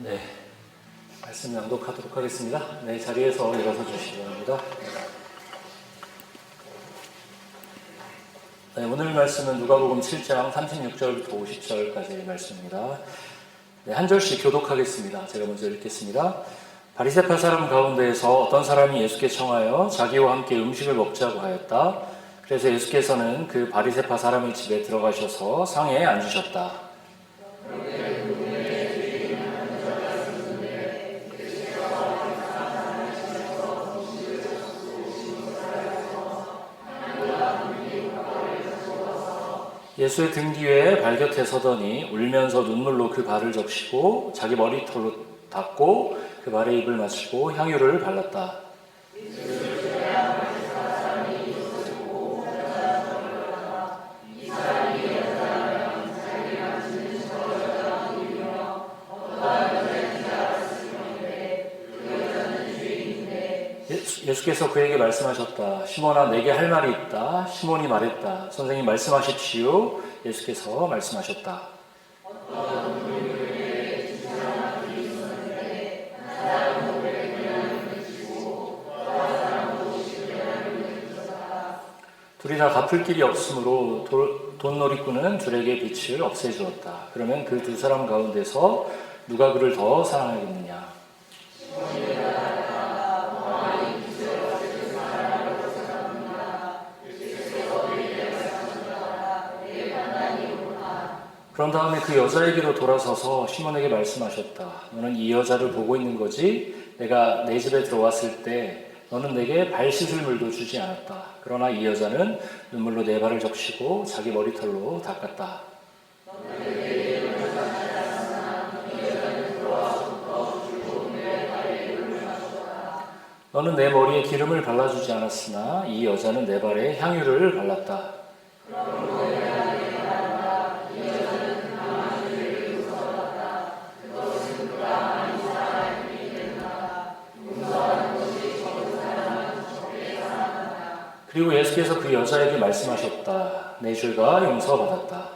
네, 말씀 낭독하도록 하겠습니다. 네, 자리에서 일어서 주시기 바랍니다. 네, 오늘 말씀은 누가복음 7장 36절부터 50절까지의 말씀입니다. 네, 한 절씩 교독하겠습니다. 제가 먼저 읽겠습니다. 바리새파 사람 가운데에서 어떤 사람이 예수께 청하여 자기와 함께 음식을 먹자고 하였다. 그래서 예수께서는 그 바리새파 사람의 집에 들어가셔서 상에 앉으셨다. 예수의 등 뒤에 발 곁에 서더니 울면서 눈물로 그 발을 적시고 자기 머리털로 닦고 그 발에 입을 맞추고 향유를 발랐다. 예수께서 그에게 말씀하셨다. 시몬아, 내게 할 말이 있다. 시몬이 말했다. 선생님 말씀하십시오. 예수께서 말씀하셨다. 둘이 다 갚을 길이 없으므로 돈놀이꾼은 둘에게 빚을 없애주었다. 그러면 그 두 사람 가운데서 누가 그를 더 사랑하겠느냐? 그런 다음에 그 여자에게로 돌아서서 시몬에게 말씀하셨다. 너는 이 여자를 보고 있는 거지? 내가 내 집에 들어왔을 때 너는 내게 발 씻을 물도 주지 않았다. 그러나 이 여자는 눈물로 내 발을 적시고 자기 머리털로 닦았다. 너는 내 머리에 기름을 발라주지 않았으나 이 여자는 내 발에 향유를 발랐다. 그리고 예수께서 그 여자에게 말씀하셨다. 내 죄가 용서받았다.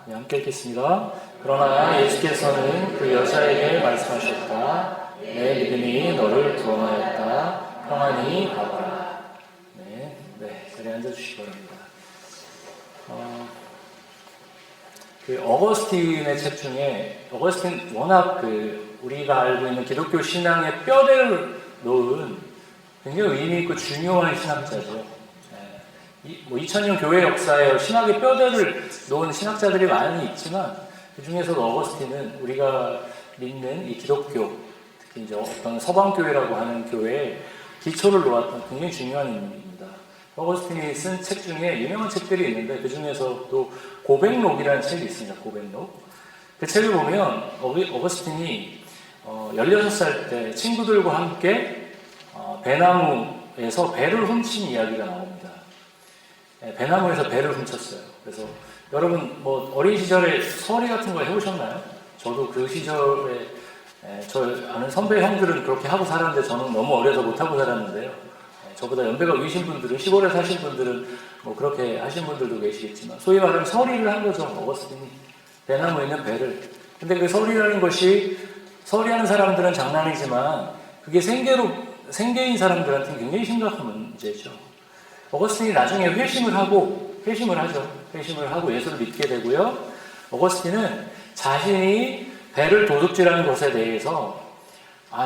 네, 함께 읽겠습니다. 그러나 예수께서는 그 여자에게 말씀하셨다. 내 믿음이 너를 구원하였다. 평안히 가거라. 네, 자리에 앉아주시기 바랍니다. 어거스틴의 책 중에, 어거스틴 워낙 우리가 알고 있는 기독교 신앙의 뼈대를 놓은 굉장히 의미 있고 중요한 신학자죠. 2000년 교회 역사에 신학의 뼈대를 놓은 신학자들이 많이 있지만 그 중에서도 어거스틴은 우리가 믿는 이 기독교, 특히 이제 어떤 서방교회라고 하는 교회에 기초를 놓았던 굉장히 중요한 인물입니다. 어거스틴이 쓴 책 중에 유명한 책들이 있는데 그 중에서도 고백록이라는 책이 있습니다. 고백록. 그 책을 보면 어거스틴이 16살 때 친구들과 함께 배나무에서 배를 훔친 이야기가 나옵니다. 배나무에서 배를 훔쳤어요. 그래서 여러분 어린 시절에 서리 같은 거 해보셨나요? 저도 그 시절에 저 아는 선배 형들은 그렇게 하고 살았는데 저는 너무 어려서 못하고 살았는데요. 저보다 연배가 위신 분들은, 시골에 사신 분들은 그렇게 하신 분들도 계시겠지만 소위 말하면 서리를 한 거죠. 어거스틴이 배나무에 있는 배를. 근데 그 서리라는 것이 서리하는 사람들은 장난이지만 그게 생계인 사람들한테는 굉장히 심각한 문제죠. 어거스틴이 나중에 회심을 하고 예수를 믿게 되고요. 어거스틴은 자신이 배를 도둑질하는 것에 대해서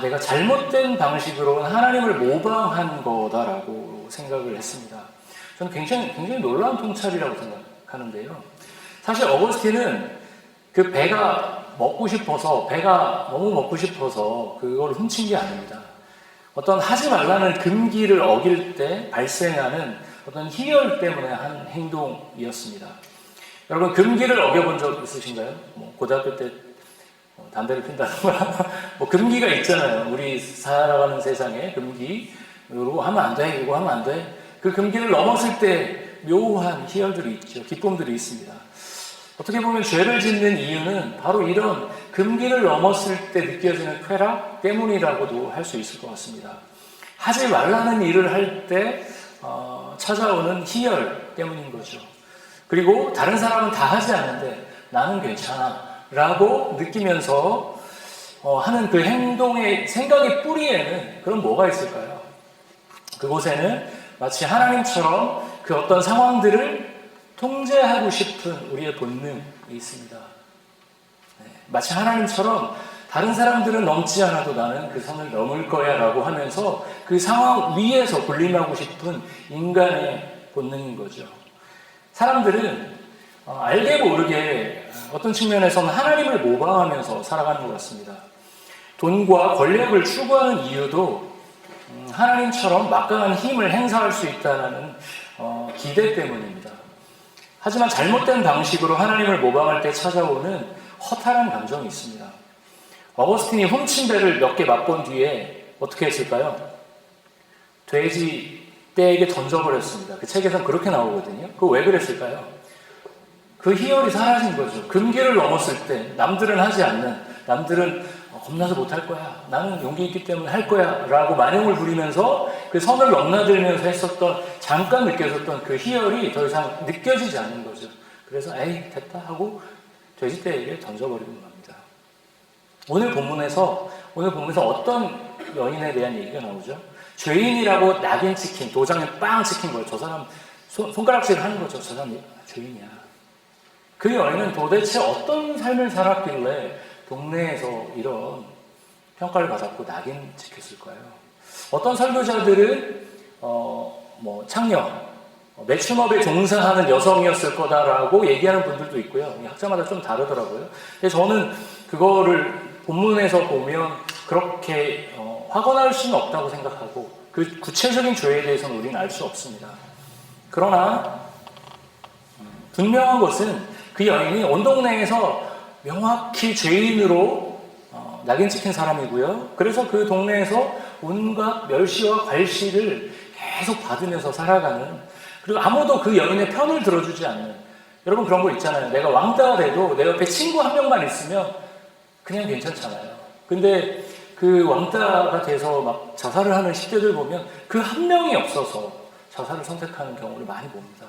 내가 잘못된 방식으로 하나님을 모방한 거다라고 생각을 했습니다. 저는 굉장히 놀라운 통찰이라고 생각하는데요. 사실 어거스틴은 그 배가 너무 먹고 싶어서 그걸 훔친 게 아닙니다. 어떤 하지 말라는 금기를 어길 때 발생하는 어떤 희열 때문에 한 행동이었습니다. 여러분, 금기를 어겨본 적 있으신가요? 고등학교 때 담배를 핀다던가 금기가 있잖아요. 우리 살아가는 세상에 금기, 이거 하면 안 돼, 이거 하면 안 돼. 그 금기를 넘었을 때 묘한 희열들이 있죠. 기쁨들이 있습니다. 어떻게 보면 죄를 짓는 이유는 바로 이런 금기를 넘었을 때 느껴지는 쾌락 때문이라고도 할 수 있을 것 같습니다. 하지 말라는 일을 할 때 찾아오는 희열 때문인 거죠. 그리고 다른 사람은 다 하지 않는데 나는 괜찮아 라고 느끼면서 하는 그 행동의 생각의 뿌리에는 그럼 뭐가 있을까요? 그곳에는 마치 하나님처럼 그 어떤 상황들을 통제하고 싶은 우리의 본능이 있습니다. 마치 하나님처럼 다른 사람들은 넘지 않아도 나는 그 선을 넘을 거야 라고 하면서 그 상황 위에서 군림하고 싶은 인간의 본능인 거죠. 사람들은 알게 모르게 어떤 측면에서는 하나님을 모방하면서 살아가는 것 같습니다. 돈과 권력을 추구하는 이유도 하나님처럼 막강한 힘을 행사할 수 있다는 기대 때문입니다. 하지만 잘못된 방식으로 하나님을 모방할 때 찾아오는 허탈한 감정이 있습니다. 어거스틴이 훔친 배를 몇 개 맛본 뒤에 어떻게 했을까요? 돼지 떼에게 던져버렸습니다. 그 책에서는 그렇게 나오거든요. 그거 왜 그랬을까요? 그 희열이 사라진 거죠. 금기를 넘었을 때 남들은 하지 않는, 남들은 겁나서 못할 거야, 나는 용기 있기 때문에 할 거야 라고 만용을 부리면서 그 선을 넘나들면서 했었던, 잠깐 느껴졌던 그 희열이 더 이상 느껴지지 않는 거죠. 그래서 에이 됐다 하고 돼지떼에게 던져버리는 겁니다. 오늘 본문에서 어떤 여인에 대한 얘기가 나오죠? 죄인이라고 낙인 찍힌, 도장에 빵 찍힌 거예요. 저 사람 손가락질 하는 거죠. 저 사람 죄인이야. 그 여인은 도대체 어떤 삶을 살았길래 동네에서 이런 평가를 받았고 낙인 찍혔을까요? 어떤 설교자들은 창녀, 매춘업에 종사하는 여성이었을 거다라고 얘기하는 분들도 있고요. 학자마다 좀 다르더라고요. 근데 저는 그거를 본문에서 보면 그렇게 확언할 수는 없다고 생각하고 그 구체적인 죄에 대해서는 우리는 알 수 없습니다. 그러나 분명한 것은 그 여인이 온 동네에서 명확히 죄인으로 낙인 찍힌 사람이고요. 그래서 그 동네에서 온갖 멸시와 괄시를 계속 받으면서 살아가는, 그리고 아무도 그 여인의 편을 들어주지 않는, 여러분 그런 거 있잖아요. 내가 왕따가 돼도 내 옆에 친구 한 명만 있으면 그냥 괜찮잖아요. 근데 그 왕따가 돼서 막 자살을 하는 10대들 보면 그 한 명이 없어서 자살을 선택하는 경우를 많이 봅니다.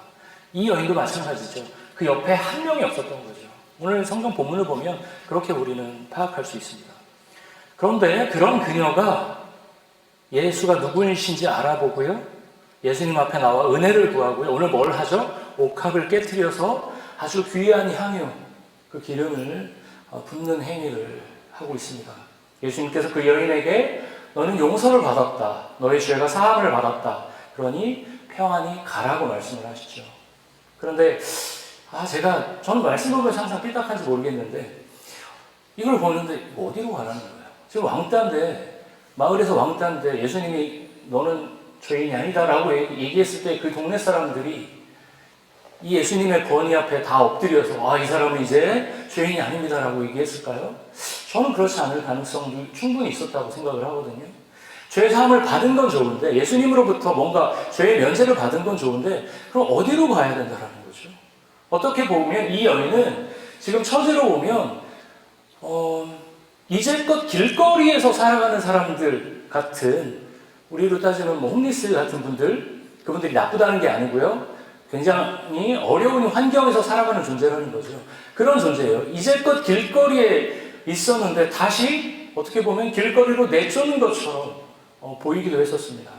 이 여인도 마찬가지죠. 그 옆에 한 명이 없었던 거죠. 오늘 성경 본문을 보면 그렇게 우리는 파악할 수 있습니다. 그런데 그런 그녀가 예수가 누구이신지 알아보고요, 예수님 앞에 나와 은혜를 구하고요, 오늘 뭘 하죠? 옥합을 깨트려서 아주 귀한 향유, 그 기름을 붓는 행위를 하고 있습니다. 예수님께서 그 여인에게 너는 용서를 받았다, 너의 죄가 사함을 받았다, 그러니 평안히 가라고 말씀을 하시죠. 그런데 저는 말씀 보면서 항상 삐딱한지 모르겠는데 이걸 보는데 어디로 가라는 거예요? 지금 왕따인데, 마을에서 왕따인데 예수님이 너는 죄인이 아니다 라고 얘기했을 때 그 동네 사람들이 이 예수님의 권위 앞에 다 엎드려서 이 사람은 이제 죄인이 아닙니다 라고 얘기했을까요? 저는 그렇지 않을 가능성도 충분히 있었다고 생각을 하거든요. 죄 사함을 받은 건 좋은데, 예수님으로부터 뭔가 죄의 면제를 받은 건 좋은데, 그럼 어디로 가야 된다라는 거죠? 어떻게 보면 이 여인은 지금 처지로 보면 이제껏 길거리에서 살아가는 사람들 같은, 우리로 따지면 홈리스 같은 분들, 그분들이 나쁘다는 게 아니고요, 굉장히 어려운 환경에서 살아가는 존재라는 거죠. 그런 존재예요. 이제껏 길거리에 있었는데 다시 어떻게 보면 길거리로 내쫓는 것처럼 보이기도 했었습니다.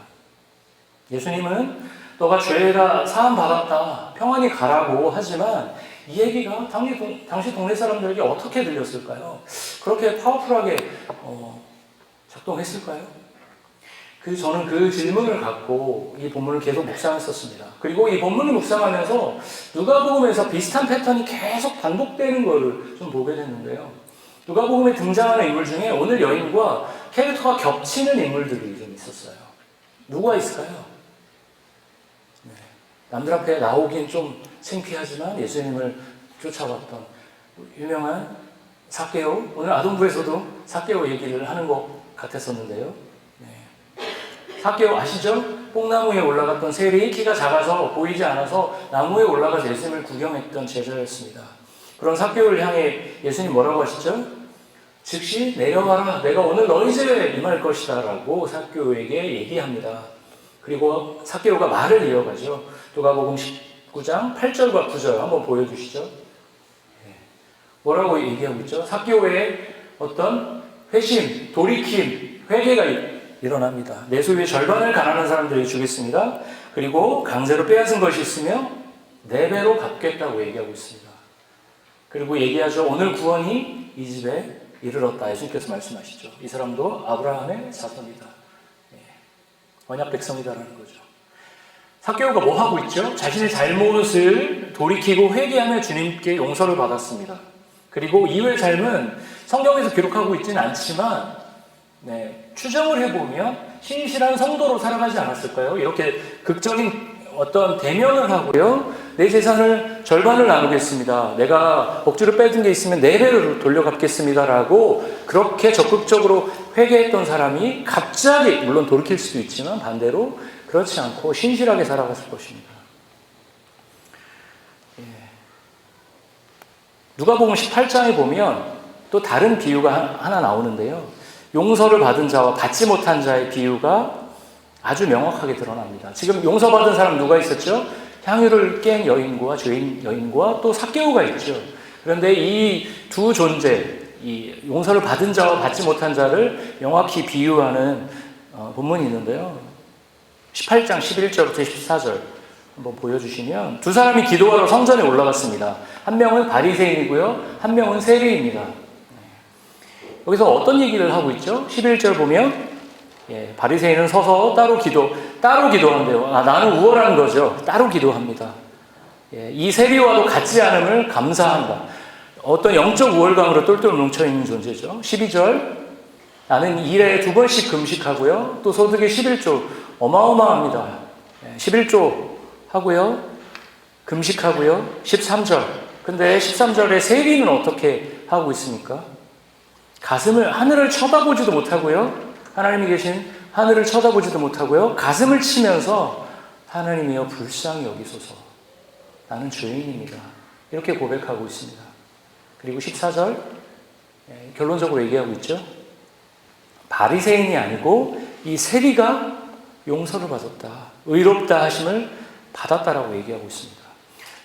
예수님은 너가 죄가 사함 받았다, 평안히 가라고 하지만 이 얘기가 당시 동네 사람들에게 어떻게 들렸을까요? 그렇게 파워풀하게 작동했을까요? 저는 그 질문을 갖고 이 본문을 계속 묵상했었습니다. 그리고 이 본문을 묵상하면서 누가복음에서 비슷한 패턴이 계속 반복되는 것을 좀 보게 됐는데요. 누가복음에 등장하는 인물 중에 오늘 여인과 캐릭터가 겹치는 인물들이 좀 있었어요. 누가 있을까요? 남들 앞에 나오긴 좀 창피하지만 예수님을 쫓아왔던 유명한 삭개오, 오늘 아동부에서도 삭개오 얘기를 하는 것 같았었는데요. 삭개오 아시죠? 뽕나무에 올라갔던 세리, 키가 작아서 보이지 않아서 나무에 올라가서 예수님을 구경했던 제자였습니다. 그런 삭개오를 향해 예수님 뭐라고 하시죠? 즉시 내려가라. 내가 오늘 너희 집에 임할 것이다. 라고 삭개오에게 얘기합니다. 그리고 삭개오가 말을 이어가죠. 누가복음 19장 8절과 9절 한번 보여주시죠. 뭐라고 얘기하고 있죠? 삭개오의 어떤 회심, 돌이킴, 회개가 일어납니다. 내 소유의 절반을 가난한 사람들에게 주겠습니다. 그리고 강제로 빼앗은 것이 있으며 4배로 갚겠다고 얘기하고 있습니다. 그리고 얘기하죠. 오늘 구원이 이 집에 이르렀다. 예수님께서 말씀하시죠. 이 사람도 아브라함의 자손이다. 언약 백성이다라는 거죠. 삭개오가 뭐 하고 있죠? 자신의 잘못을 돌이키고 회개하며 주님께 용서를 받았습니다. 그리고 이후의 삶은 성경에서 기록하고 있지는 않지만 추정을 해보면 신실한 성도로 살아가지 않았을까요? 이렇게 극적인 어떤 대면을 하고요. 내 재산을 절반을 나누겠습니다. 내가 복주를 빼둔 게 있으면 4배로 돌려갚겠습니다라고 그렇게 적극적으로 회개했던 사람이 갑자기 물론 돌이킬 수도 있지만 반대로 그렇지 않고 신실하게 살아갔을 것입니다. 누가복음 18장에 보면 또 다른 비유가 하나 나오는데요. 용서를 받은 자와 받지 못한 자의 비유가 아주 명확하게 드러납니다. 지금 용서받은 사람 누가 있었죠? 향유를 깬 여인과 죄인 여인과 또 삭개오가 있죠. 그런데 이 두 존재, 이 용서를 받은 자와 받지 못한 자를 명확히 비유하는 본문이 있는데요. 18장 11절부터 14절 한번 보여주시면 두 사람이 기도하러 성전에 올라갔습니다. 한 명은 바리새인이고요. 한 명은 세리입니다. 여기서 어떤 얘기를 하고 있죠? 11절 보면 바리새인은 서서 따로 기도한대요. 나는 우월한 거죠. 따로 기도합니다. 이 세리와도 같지 않음을 감사한다. 어떤 영적 우월감으로 똘똘 뭉쳐있는 존재죠. 12절 나는 일에 2번씩 금식하고요. 또 소득의 11조 어마어마합니다. 11조 하고요. 금식하고요. 13절 근데 13절에 세리는 어떻게 하고 있습니까? 하늘을 쳐다보지도 못하고요. 하나님이 계신 하늘을 쳐다보지도 못하고요. 가슴을 치면서 하나님이여 불쌍히 여기소서. 나는 죄인입니다. 이렇게 고백하고 있습니다. 그리고 14절 결론적으로 얘기하고 있죠. 바리새인이 아니고 이 세리가 용서를 받았다. 의롭다 하심을 받았다라고 얘기하고 있습니다.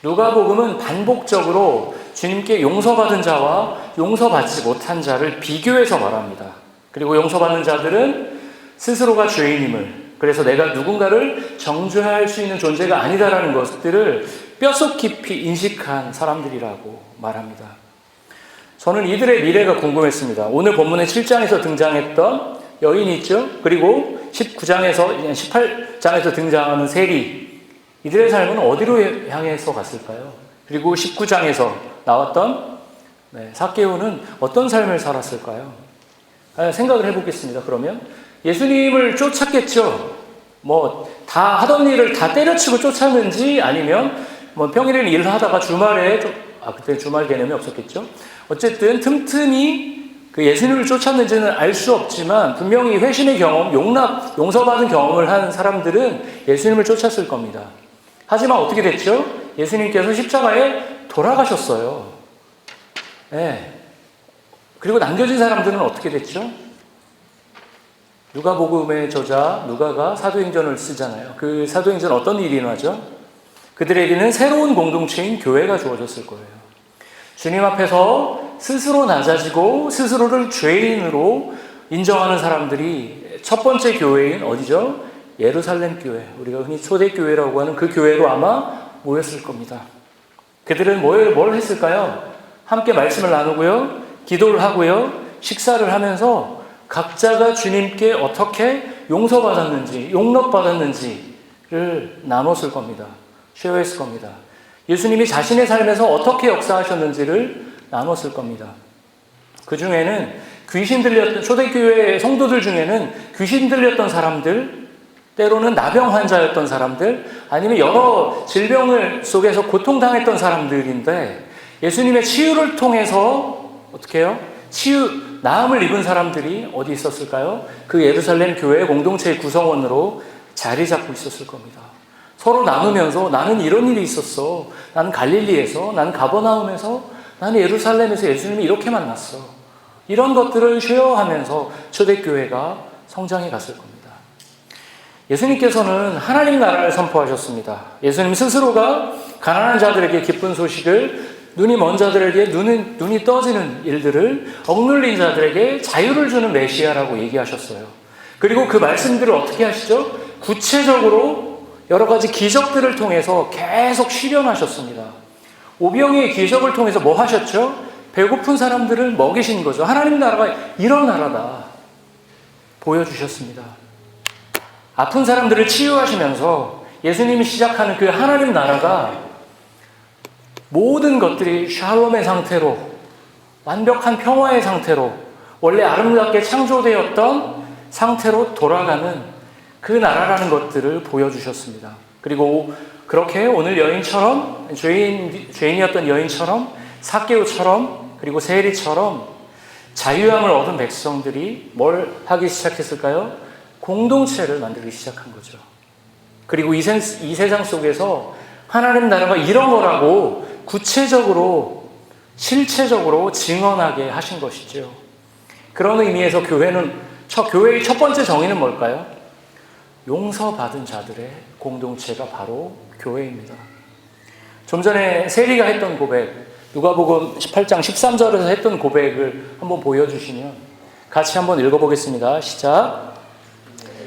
누가복음은 반복적으로 주님께 용서받은 자와 용서받지 못한 자를 비교해서 말합니다. 그리고 용서받는 자들은 스스로가 죄인임을, 그래서 내가 누군가를 정죄할 수 있는 존재가 아니다라는 것들을 뼛속 깊이 인식한 사람들이라고 말합니다. 저는 이들의 미래가 궁금했습니다. 오늘 본문의 7장에서 등장했던 여인이 있죠. 그리고 19장에서 18장에서 등장하는 세리, 이들의 삶은 어디로 향해서 갔을까요? 그리고 19장에서 나왔던 삭개오는 어떤 삶을 살았을까요? 생각을 해보겠습니다. 그러면 예수님을 쫓았겠죠. 다 하던 일을 다 때려치고 쫓았는지 아니면 평일에는 일을 하다가 주말에 그때 주말 개념이 없었겠죠. 어쨌든 틈틈이 그 예수님을 쫓았는지는 알 수 없지만 분명히 회심의 경험, 용서받은 경험을 한 사람들은 예수님을 쫓았을 겁니다. 하지만 어떻게 됐죠? 예수님께서 십자가에 돌아가셨어요. 그리고 남겨진 사람들은 어떻게 됐죠? 누가복음의 저자 누가가 사도행전을 쓰잖아요. 그 사도행전 어떤 일이 일어나죠? 그들에게는 새로운 공동체인 교회가 주어졌을 거예요. 주님 앞에서 스스로 낮아지고 스스로를 죄인으로 인정하는 사람들이 첫 번째 교회인 어디죠? 예루살렘 교회, 우리가 흔히 초대교회라고 하는 그 교회로 아마 모였을 겁니다. 그들은 뭘 했을까요? 함께 말씀을 나누고요, 기도를 하고요, 식사를 하면서 각자가 주님께 어떻게 용서받았는지, 용납받았는지를 나눴을 겁니다. 쉐어했을 겁니다. 예수님이 자신의 삶에서 어떻게 역사하셨는지를 나눴을 겁니다. 그 중에는 귀신 들렸던, 초대교회 성도들 중에는 귀신 들렸던 사람들, 때로는 나병 환자였던 사람들, 아니면 여러 질병을 속에서 고통당했던 사람들인데 예수님의 치유를 통해서 어떻게 해요? 나음을 입은 사람들이 어디 있었을까요? 그 예루살렘 교회 공동체의 구성원으로 자리 잡고 있었을 겁니다. 서로 나누면서 나는 이런 일이 있었어. 나는 갈릴리에서, 나는 가버나움에서, 나는 예루살렘에서 예수님이 이렇게 만났어. 이런 것들을 쉐어하면서 초대교회가 성장해 갔을 겁니다. 예수님께서는 하나님 나라를 선포하셨습니다. 예수님 스스로가 가난한 자들에게 기쁜 소식을, 눈이 먼 자들에게 눈이 떠지는 일들을, 억눌린 자들에게 자유를 주는 메시아라고 얘기하셨어요. 그리고 그 말씀들을 어떻게 하시죠? 구체적으로 여러 가지 기적들을 통해서 계속 실현하셨습니다. 오병이의 기적을 통해서 뭐 하셨죠? 배고픈 사람들을 먹이신 거죠. 하나님 나라가 이런 나라다 보여주셨습니다. 아픈 사람들을 치유하시면서 예수님이 시작하는 그 하나님 나라가 모든 것들이 샬롬의 상태로, 완벽한 평화의 상태로, 원래 아름답게 창조되었던 상태로 돌아가는 그 나라라는 것들을 보여주셨습니다. 그리고 그렇게 오늘 여인처럼, 죄인이었던 여인처럼, 삭개오처럼, 그리고 세리처럼 자유함을 얻은 백성들이 뭘 하기 시작했을까요? 공동체를 만들기 시작한 거죠. 그리고 이 세상 속에서 하나님 나라가 이런 거라고 구체적으로, 실체적으로 증언하게 하신 것이죠. 그런 의미에서 교회의 첫 번째 정의는 뭘까요? 용서받은 자들의 공동체가 바로 교회입니다. 좀 전에 세리가 했던 고백, 누가복음 18장 13절에서 했던 고백을 한번 보여주시면 같이 한번 읽어보겠습니다. 시작.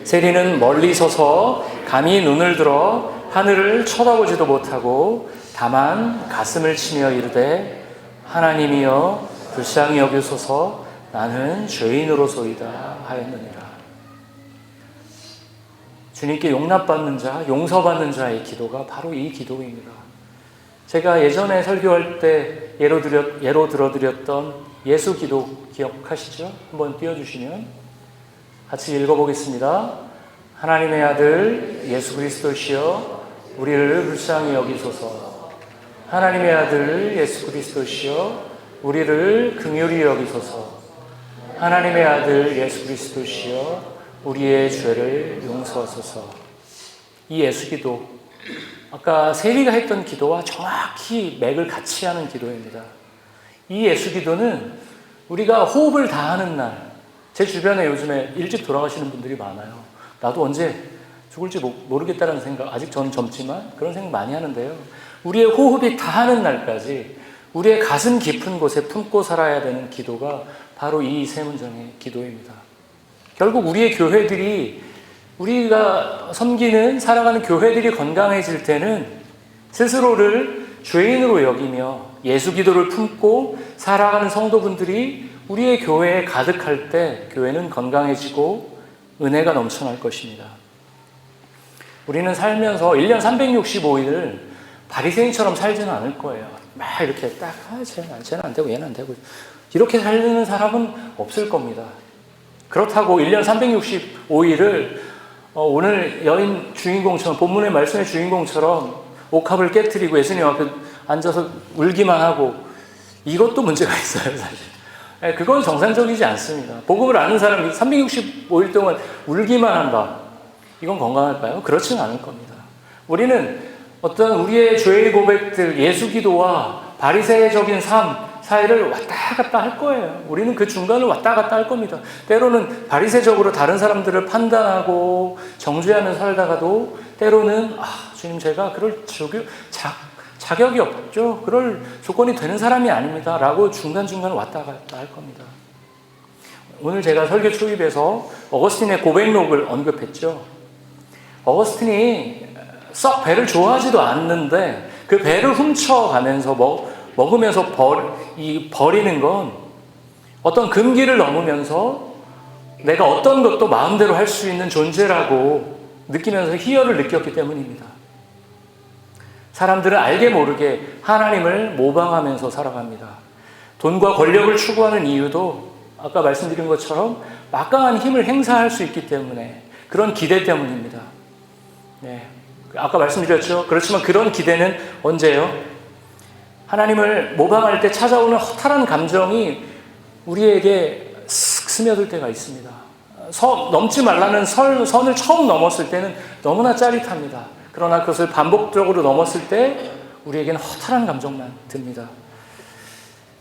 세리는 멀리 서서 감히 눈을 들어 하늘을 쳐다보지도 못하고 다만 가슴을 치며 이르되 하나님이여 불쌍히 여기소서 나는 죄인으로소이다 하였느니라. 주님께 용납받는 자, 용서받는 자의 기도가 바로 이 기도입니다. 제가 예전에 설교할 때 예로 들어드렸던 예수 기도 기억하시죠? 한번 띄워주시면 같이 읽어보겠습니다. 하나님의 아들 예수 그리스도시여 우리를 불쌍히 여기소서. 하나님의 아들 예수 그리스도시여 우리를 긍휼히 여기소서. 하나님의 아들 예수 그리스도시여 우리의 죄를 용서하소서. 이 예수 기도, 아까 세리가 했던 기도와 정확히 맥을 같이 하는 기도입니다. 이 예수 기도는 우리가 호흡을 다하는 날, 제 주변에 요즘에 일찍 돌아가시는 분들이 많아요. 나도 언제 죽을지 모르겠다는 생각, 아직 저는 젊지만 그런 생각 많이 하는데요. 우리의 호흡이 다하는 날까지 우리의 가슴 깊은 곳에 품고 살아야 되는 기도가 바로 이 세 문장의 기도입니다. 결국 우리의 교회들이, 우리가 섬기는, 살아가는 교회들이 건강해질 때는 스스로를 죄인으로 여기며 예수 기도를 품고 살아가는 성도분들이 우리의 교회에 가득할 때 교회는 건강해지고 은혜가 넘쳐날 것입니다. 우리는 살면서 1년 365일을 바리새인처럼 살지는 않을 거예요. 막 이렇게 딱 쟤는 안 되고 얘는 안 되고 이렇게 살는 사람은 없을 겁니다. 그렇다고 1년 365일을 오늘 여인 주인공처럼, 본문의 말씀의 주인공처럼 옥합을 깨트리고 예수님 앞에 앉아서 울기만 하고, 이것도 문제가 있어요, 사실. 그건 정상적이지 않습니다. 복음을 아는 사람이 365일 동안 울기만 한다. 이건 건강할까요? 그렇지는 않을 겁니다. 우리는 어떤 우리의 죄의 고백들, 예수 기도와 바리새적인 삶 사이를 왔다 갔다 할 거예요. 우리는 그 중간을 왔다 갔다 할 겁니다. 때로는 바리새적으로 다른 사람들을 판단하고 정죄하면서 살다가도 때로는 주님 제가 그럴 자격이 없죠. 그럴 조건이 되는 사람이 아닙니다. 라고 중간중간 왔다 갔다 할 겁니다. 오늘 제가 설교 초입에서 어거스틴의 고백록을 언급했죠. 어거스틴이 썩 배를 좋아하지도 않는데 그 배를 훔쳐가면서 먹으면서 버리는 건 어떤 금기를 넘으면서 내가 어떤 것도 마음대로 할 수 있는 존재라고 느끼면서 희열을 느꼈기 때문입니다. 사람들은 알게 모르게 하나님을 모방하면서 살아갑니다. 돈과 권력을 추구하는 이유도 아까 말씀드린 것처럼 막강한 힘을 행사할 수 있기 때문에, 그런 기대 때문입니다. 네. 아까 말씀드렸죠. 그렇지만 그런 기대는 언제요? 하나님을 모방할 때 찾아오는 허탈한 감정이 우리에게 쓱 스며들 때가 있습니다. 넘지 말라는 선을 처음 넘었을 때는 너무나 짜릿합니다. 그러나 그것을 반복적으로 넘었을 때 우리에게는 허탈한 감정만 듭니다.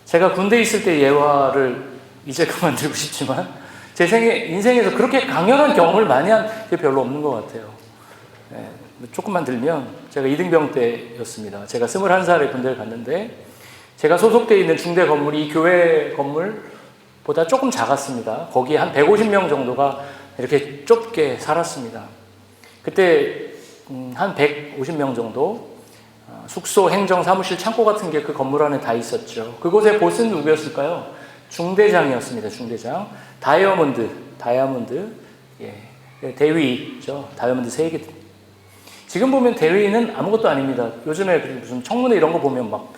제가 군대에 있을 때 예화를 이제 그만두고 싶지만 제 인생에서 그렇게 강렬한 경험을 많이 한 게 별로 없는 것 같아요. 예, 조금만 들면 제가 이등병 때였습니다. 제가 21살에 군대를 갔는데 제가 소속되어 있는 중대 건물이 이 교회 건물보다 조금 작았습니다. 거기에 한 150명 정도가 이렇게 좁게 살았습니다. 그때 한 150명 정도 숙소, 행정, 사무실, 창고 같은 게 그 건물 안에 다 있었죠. 그곳의 보스는 누구였을까요? 중대장이었습니다. 중대장. 다이아몬드, 예, 대위죠. 다이아몬드 3개. 지금 보면 대위는 아무것도 아닙니다. 요즘에 무슨 청문회 이런 거 보면 막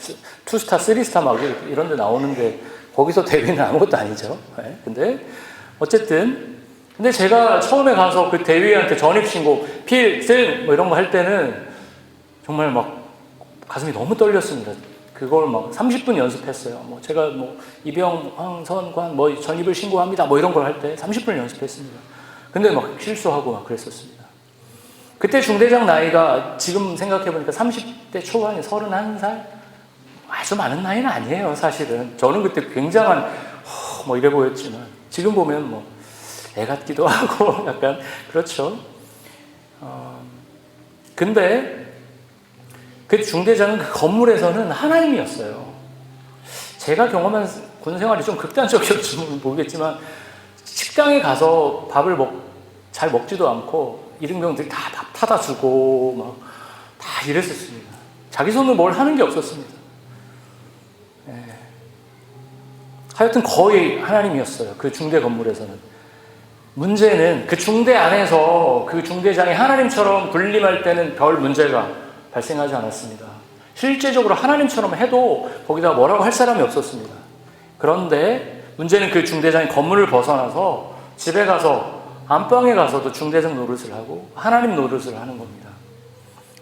2스타, 3스타 막 이런 데 나오는데 거기서 대위는 아무것도 아니죠. 네. 근데 어쨌든 근데 제가 처음에 가서 그 대위한테 전입신고 필승 뭐 이런 거 할 때는 정말 막 가슴이 너무 떨렸습니다. 그걸 막 30분 연습했어요. 뭐 제가 뭐 이병, 황선관 뭐 전입을 신고합니다. 뭐 이런 걸 할 때 30분 연습했습니다. 근데 막 실수하고 막 그랬었습니다. 그때 중대장 나이가 지금 생각해보니까 30대 초반에 31살? 아주 많은 나이는 아니에요, 사실은. 저는 그때 굉장한, 뭐 이래 보였지만, 지금 보면 뭐, 애 같기도 하고, 약간, 그렇죠. 근데, 그 중대장은 그 건물에서는 하나님이었어요. 제가 경험한 군 생활이 좀 극단적이었지 모르겠지만, 식당에 가서 밥을 잘 먹지도 않고, 이등병들이 다 밥 타다 주고 막 다 이랬었습니다. 자기 손으로 뭘 하는 게 없었습니다. 예. 하여튼 거의 하나님이었어요. 그 중대 건물에서는. 문제는 그 중대 안에서 그 중대장이 하나님처럼 군림할 때는 별 문제가 발생하지 않았습니다. 실제적으로 하나님처럼 해도 거기다 뭐라고 할 사람이 없었습니다. 그런데 문제는 그 중대장이 건물을 벗어나서 집에 가서 안방에 가서도 중대장 노릇을 하고 하나님 노릇을 하는 겁니다.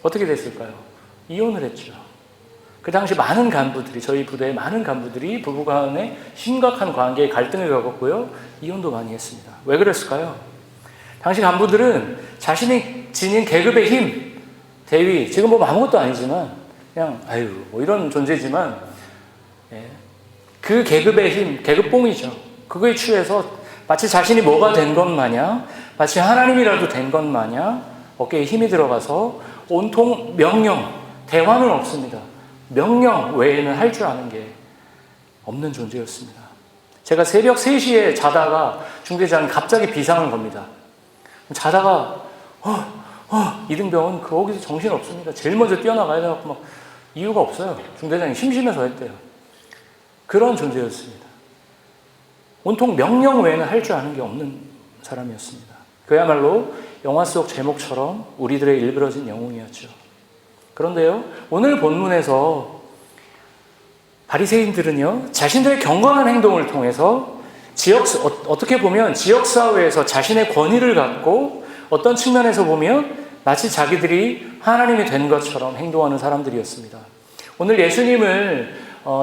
어떻게 됐을까요? 이혼을 했죠. 그 당시 많은 간부들이, 저희 부대의 많은 간부들이 부부간에 심각한 관계에 갈등을 겪었고요. 이혼도 많이 했습니다. 왜 그랬을까요? 당시 간부들은 자신이 지닌 계급의 힘, 대위, 지금 보면 아무것도 아니지만 그냥 뭐 이런 존재지만 그 계급의 힘, 계급봉이죠. 그거에 취해서 마치 자신이 뭐가 된 것 마냥, 마치 하나님이라도 된 것 마냥 어깨에 힘이 들어가서 온통 명령, 대화는 없습니다. 명령 외에는 할 줄 아는 게 없는 존재였습니다. 제가 새벽 3시에 자다가 중대장이 갑자기 비상을 겁니다. 자다가 이등병은 거기서 정신없습니다. 제일 먼저 뛰어나가야 돼갖고 막 이유가 없어요. 중대장이 심심해서 했대요. 그런 존재였습니다. 온통 명령 외에는 할 줄 아는 게 없는 사람이었습니다. 그야말로 영화 속 제목처럼 우리들의 일그러진 영웅이었죠. 그런데요, 오늘 본문에서 바리새인들은요, 자신들의 경건한 행동을 통해서 어떻게 보면 지역사회에서 자신의 권위를 갖고 어떤 측면에서 보면 마치 자기들이 하나님이 된 것처럼 행동하는 사람들이었습니다. 오늘 예수님을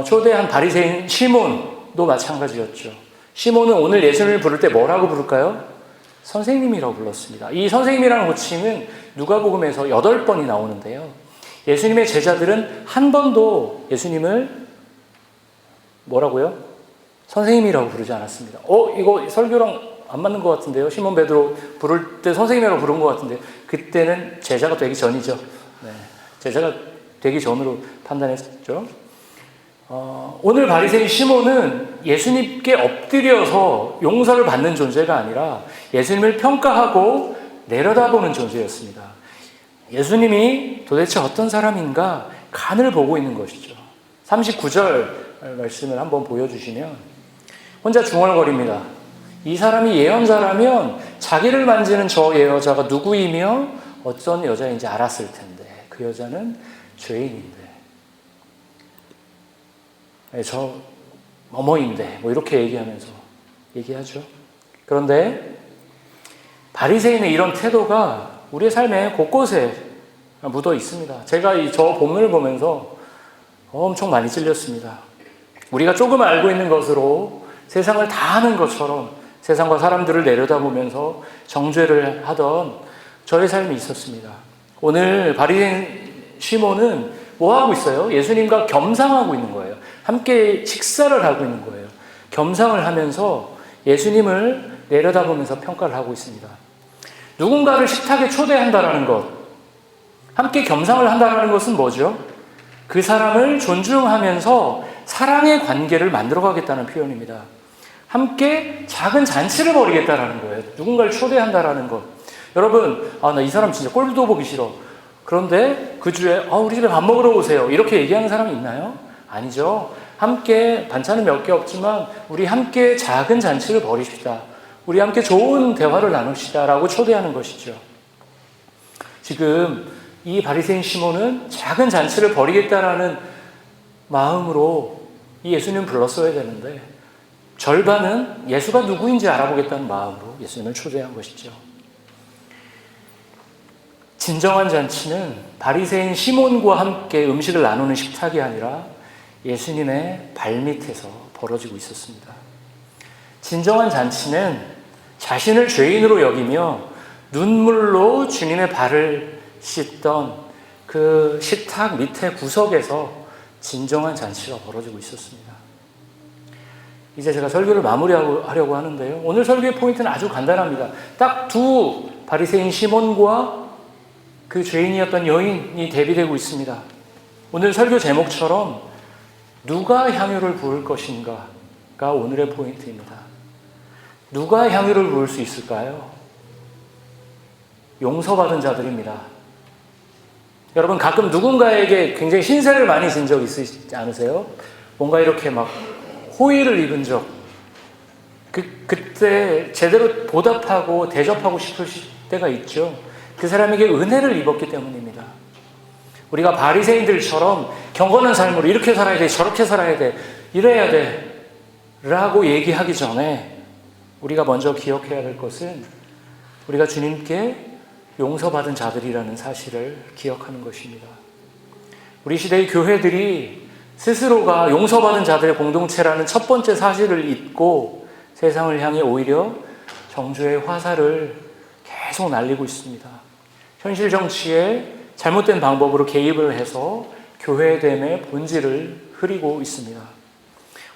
초대한 바리새인 시몬도 마찬가지였죠. 시몬은 오늘 예수님을 부를 때 뭐라고 부를까요? 선생님이라고 불렀습니다. 이 선생님이라는 호칭은 누가복음에서 8번이 나오는데요. 예수님의 제자들은 한 번도 예수님을 뭐라고요? 선생님이라고 부르지 않았습니다. 이거 설교랑 안 맞는 것 같은데요. 시몬 베드로 부를 때 선생님이라고 부른 것 같은데 그때는 제자가 되기 전이죠. 네. 제자가 되기 전으로 판단했죠. 오늘 바리새인 시몬은 예수님께 엎드려서 용서를 받는 존재가 아니라 예수님을 평가하고 내려다보는 존재였습니다. 예수님이 도대체 어떤 사람인가 간을 보고 있는 것이죠. 39절 말씀을 한번 보여주시면 혼자 중얼거립니다. 이 사람이 예언자라면 자기를 만지는 저 예언자가 누구이며 어떤 여자인지 알았을 텐데 그 여자는 죄인인데 저 어머인데 뭐 이렇게 얘기하죠. 그런데 바리새인의 이런 태도가 우리의 삶에 곳곳에 묻어 있습니다. 제가 저 본문을 보면서 엄청 많이 찔렸습니다. 우리가 조금 알고 있는 것으로 세상을 다 아는 것처럼 세상과 사람들을 내려다보면서 정죄를 하던 저의 삶이 있었습니다. 오늘 바리새인 시몬은 뭐 하고 있어요? 예수님과 겸상하고 있는 거예요. 함께 식사를 하고 있는 거예요. 겸상을 하면서 예수님을 내려다보면서 평가를 하고 있습니다. 누군가를 식탁에 초대한다라는 것, 함께 겸상을 한다는 것은 뭐죠? 그 사람을 존중하면서 사랑의 관계를 만들어가겠다는 표현입니다. 함께 작은 잔치를 벌이겠다라는 거예요. 누군가를 초대한다라는 것. 여러분, 나 이 사람 진짜 꼴도 보기 싫어. 그런데 그 주에 우리 집에 밥 먹으러 오세요. 이렇게 얘기하는 사람이 있나요? 아니죠. 함께 반찬은 몇 개 없지만 우리 함께 작은 잔치를 벌이시다. 우리 함께 좋은 대화를 나눕시다 라고 초대하는 것이죠. 지금 이 바리새인 시몬은 작은 잔치를 벌이겠다라는 마음으로 이 예수님을 불렀어야 되는데 절반은 예수가 누구인지 알아보겠다는 마음으로 예수님을 초대한 것이죠. 진정한 잔치는 바리새인 시몬과 함께 음식을 나누는 식탁이 아니라 예수님의 발밑에서 벌어지고 있었습니다. 진정한 잔치는 자신을 죄인으로 여기며 눈물로 주님의 발을 씻던 그 식탁 밑에 구석에서 진정한 잔치가 벌어지고 있었습니다. 이제 제가 설교를 마무리하려고 하는데요. 오늘 설교의 포인트는 아주 간단합니다. 딱 두 바리새인 시몬과 그 죄인이었던 여인이 대비되고 있습니다. 오늘 설교 제목처럼 누가 향유를 부을 것인가가 오늘의 포인트입니다. 누가 향유를 부을 수 있을까요? 용서받은 자들입니다. 여러분 가끔 누군가에게 굉장히 신세를 많이 진 적 있으시지 않으세요? 뭔가 이렇게 막 호의를 입은 적, 그때 제대로 보답하고 대접하고 싶을 때가 있죠. 그 사람에게 은혜를 입었기 때문입니다. 우리가 바리새인들처럼 경건한 삶으로 이렇게 살아야 돼, 저렇게 살아야 돼, 이래야 돼 라고 얘기하기 전에 우리가 먼저 기억해야 될 것은 우리가 주님께 용서받은 자들이라는 사실을 기억하는 것입니다. 우리 시대의 교회들이 스스로가 용서받은 자들의 공동체라는 첫 번째 사실을 잊고 세상을 향해 오히려 정죄의 화살을 계속 날리고 있습니다. 현실 정치에 잘못된 방법으로 개입을 해서 교회됨의 본질을 흐리고 있습니다.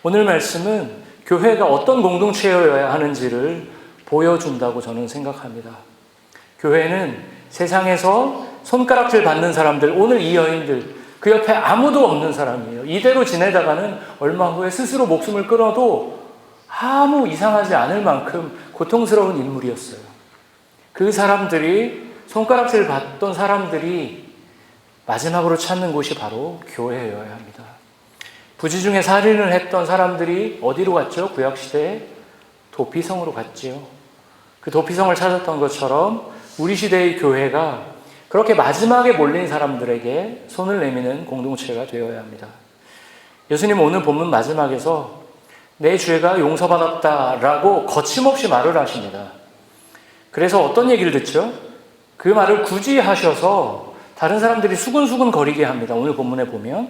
오늘 말씀은 교회가 어떤 공동체여야 하는지를 보여준다고 저는 생각합니다. 교회는 세상에서 손가락질 받는 사람들, 오늘 이 여인들, 그 옆에 아무도 없는 사람이에요. 이대로 지내다가는 얼마 후에 스스로 목숨을 끊어도 아무 이상하지 않을 만큼 고통스러운 인물이었어요. 그 사람들이, 손가락질 받던 사람들이 마지막으로 찾는 곳이 바로 교회여야 합니다. 부지중에 살인을 했던 사람들이 어디로 갔죠? 구약시대에 도피성으로 갔지요. 그 도피성을 찾았던 것처럼 우리 시대의 교회가 그렇게 마지막에 몰린 사람들에게 손을 내미는 공동체가 되어야 합니다. 예수님 오늘 본문 마지막에서 내 죄가 용서받았다라고 거침없이 말을 하십니다. 그래서 어떤 얘기를 듣죠? 그 말을 굳이 하셔서 다른 사람들이 수근수근 거리게 합니다. 오늘 본문에 보면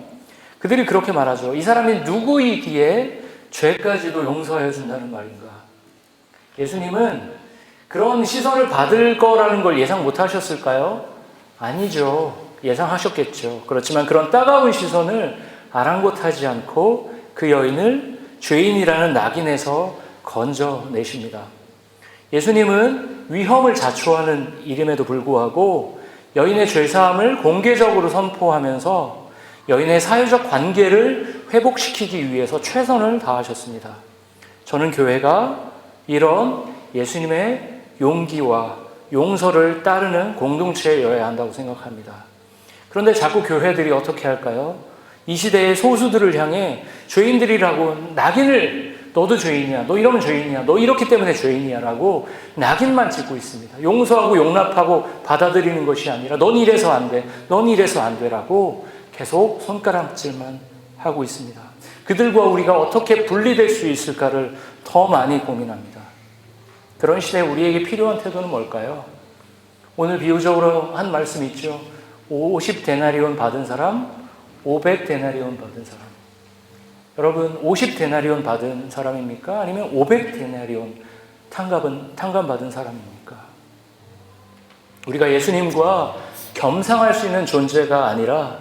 그들이 그렇게 말하죠. 이 사람이 누구이기에 죄까지도 용서해 준다는 말인가? 예수님은 그런 시선을 받을 거라는 걸 예상 못 하셨을까요? 아니죠. 예상하셨겠죠. 그렇지만 그런 따가운 시선을 아랑곳하지 않고 그 여인을 죄인이라는 낙인에서 건져내십니다. 예수님은 위험을 자초하는 일임에도 불구하고 여인의 죄사함을 공개적으로 선포하면서 여인의 사회적 관계를 회복시키기 위해서 최선을 다하셨습니다. 저는 교회가 이런 예수님의 용기와 용서를 따르는 공동체여야 한다고 생각합니다. 그런데 자꾸 교회들이 어떻게 할까요? 이 시대의 소수들을 향해 죄인들이라고 낙인을, 너도 죄인이야, 너 이러면 죄인이야, 너 이렇기 때문에 죄인이야 라고 낙인만 찍고 있습니다. 용서하고 용납하고 받아들이는 것이 아니라 넌 이래서 안 돼, 넌 이래서 안 돼라고 계속 손가락질만 하고 있습니다. 그들과 우리가 어떻게 분리될 수 있을까를 더 많이 고민합니다. 그런 시대에 우리에게 필요한 태도는 뭘까요? 오늘 비유적으로 한 말씀 있죠. 50데나리온 받은 사람, 500데나리온 받은 사람. 여러분 50데나리온 받은 사람입니까? 아니면 500데나리온 탕감 받은 사람입니까? 우리가 예수님과 겸상할 수 있는 존재가 아니라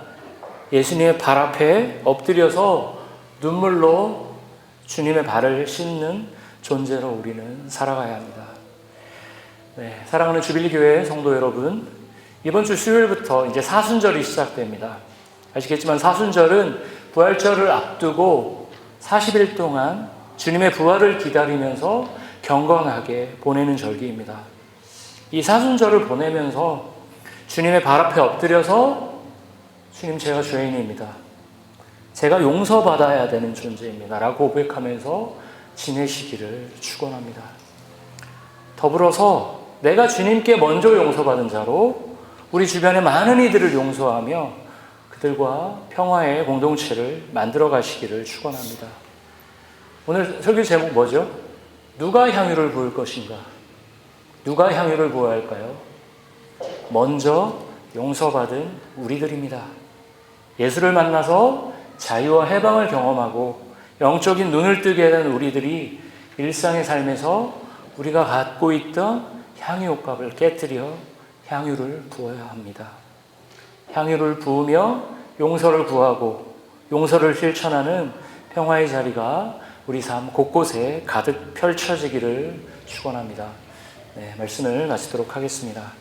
예수님의 발 앞에 엎드려서 눈물로 주님의 발을 씻는 존재로 우리는 살아가야 합니다. 네, 사랑하는 주빌리교회 성도 여러분, 이번 주 수요일부터 이제 사순절이 시작됩니다. 아시겠지만 사순절은 부활절을 앞두고 40일 동안 주님의 부활을 기다리면서 경건하게 보내는 절기입니다. 이 사순절을 보내면서 주님의 발 앞에 엎드려서 주님, 제가 죄인입니다. 제가 용서받아야 되는 존재입니다. 라고 고백하면서 지내시기를 축원합니다. 더불어서 내가 주님께 먼저 용서받은 자로 우리 주변의 많은 이들을 용서하며 그들과 평화의 공동체를 만들어 가시기를 축원합니다. 오늘 설교 제목 뭐죠? 누가 향유를 부을 것인가? 누가 향유를 부어야 할까요? 먼저 용서받은 우리들입니다. 예수를 만나서 자유와 해방을 경험하고 영적인 눈을 뜨게 된 우리들이 일상의 삶에서 우리가 갖고 있던 향유 옥합을 깨뜨려 향유를 부어야 합니다. 향유를 부으며 용서를 구하고 용서를 실천하는 평화의 자리가 우리 삶 곳곳에 가득 펼쳐지기를 축원합니다. 네, 말씀을 마치도록 하겠습니다.